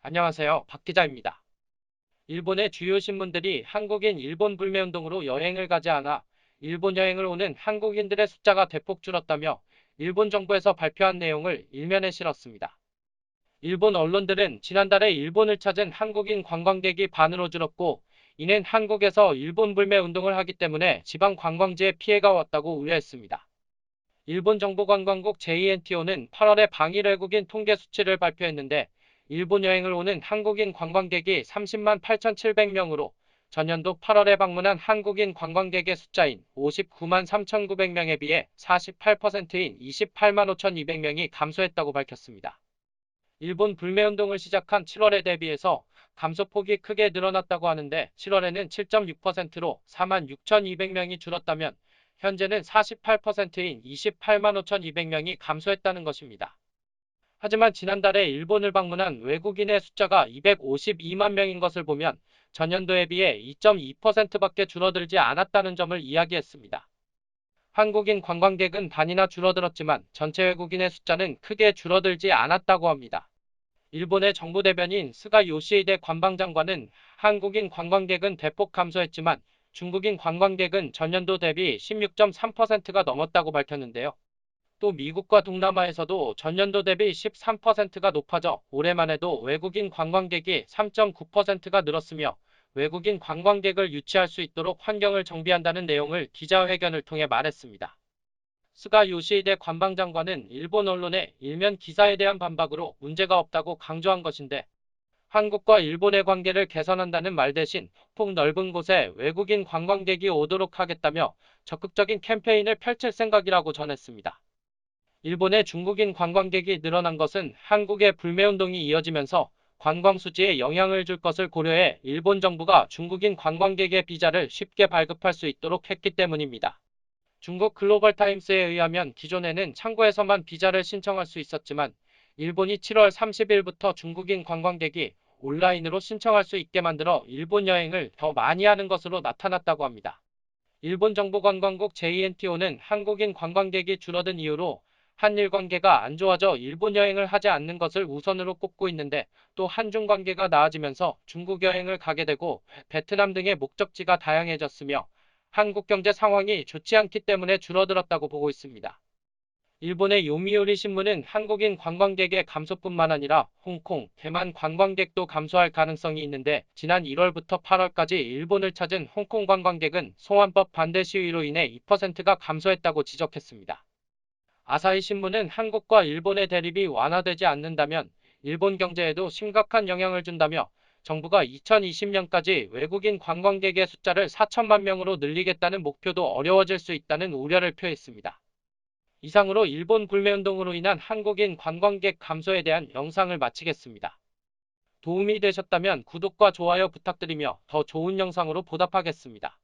안녕하세요. 박 기자입니다. 일본의 주요 신문들이 한국인 일본 불매운동으로 여행을 가지 않아 일본 여행을 오는 한국인들의 숫자가 대폭 줄었다며 일본 정부에서 발표한 내용을 일면에 실었습니다. 일본 언론들은 지난달에 일본을 찾은 한국인 관광객이 반으로 줄었고, 이는 한국에서 일본 불매 운동을 하기 때문에 지방 관광지에 피해가 왔다고 우려했습니다. 일본 정보관광국 JNTO는 8월에 방일 외국인 통계 수치를 발표했는데, 일본 여행을 오는 한국인 관광객이 30만 8,700명으로 전년도 8월에 방문한 한국인 관광객의 숫자인 59만 3,900명에 비해 48%인 28만 5,200명이 감소했다고 밝혔습니다. 일본 불매운동을 시작한 7월에 대비해서 감소폭이 크게 늘어났다고 하는데, 7월에는 7.6%로 4만 6,200명이 줄었다면 현재는 48%인 28만 5,200명이 감소했다는 것입니다. 하지만 지난달에 일본을 방문한 외국인의 숫자가 252만 명인 것을 보면 전년도에 비해 2.2%밖에 줄어들지 않았다는 점을 이야기했습니다. 한국인 관광객은 반이나 줄어들었지만 전체 외국인의 숫자는 크게 줄어들지 않았다고 합니다. 일본의 정부 대변인 스가 요시히데 관방장관은 한국인 관광객은 대폭 감소했지만 중국인 관광객은 전년도 대비 16.3%가 넘었다고 밝혔는데요. 또 미국과 동남아에서도 전년도 대비 13%가 높아져 올해만 해도 외국인 관광객이 3.9%가 늘었으며, 외국인 관광객을 유치할 수 있도록 환경을 정비한다는 내용을 기자회견을 통해 말했습니다. 스가 요시히데 관방장관은 일본 언론의 일면 기사에 대한 반박으로 문제가 없다고 강조한 것인데, 한국과 일본의 관계를 개선한다는 말 대신 폭 넓은 곳에 외국인 관광객이 오도록 하겠다며 적극적인 캠페인을 펼칠 생각이라고 전했습니다. 일본의 중국인 관광객이 늘어난 것은 한국의 불매운동이 이어지면서 관광 수지에 영향을 줄 것을 고려해 일본 정부가 중국인 관광객의 비자를 쉽게 발급할 수 있도록 했기 때문입니다. 중국 글로벌타임스에 의하면 기존에는 창구에서만 비자를 신청할 수 있었지만, 일본이 7월 30일부터 중국인 관광객이 온라인으로 신청할 수 있게 만들어 일본 여행을 더 많이 하는 것으로 나타났다고 합니다. 일본 정보관광국 JNTO는 한국인 관광객이 줄어든 이유로 한일 관계가 안 좋아져 일본 여행을 하지 않는 것을 우선으로 꼽고 있는데, 또 한중 관계가 나아지면서 중국 여행을 가게 되고 베트남 등의 목적지가 다양해졌으며 한국 경제 상황이 좋지 않기 때문에 줄어들었다고 보고 있습니다. 일본의 요미우리 신문은 한국인 관광객의 감소뿐만 아니라 홍콩, 대만 관광객도 감소할 가능성이 있는데, 지난 1월부터 8월까지 일본을 찾은 홍콩 관광객은 송환법 반대 시위로 인해 2%가 감소했다고 지적했습니다. 아사히 신문은 한국과 일본의 대립이 완화되지 않는다면 일본 경제에도 심각한 영향을 준다며, 정부가 2020년까지 외국인 관광객의 숫자를 4천만 명으로 늘리겠다는 목표도 어려워질 수 있다는 우려를 표했습니다. 이상으로 일본 불매운동으로 인한 한국인 관광객 감소에 대한 영상을 마치겠습니다. 도움이 되셨다면 구독과 좋아요 부탁드리며 더 좋은 영상으로 보답하겠습니다.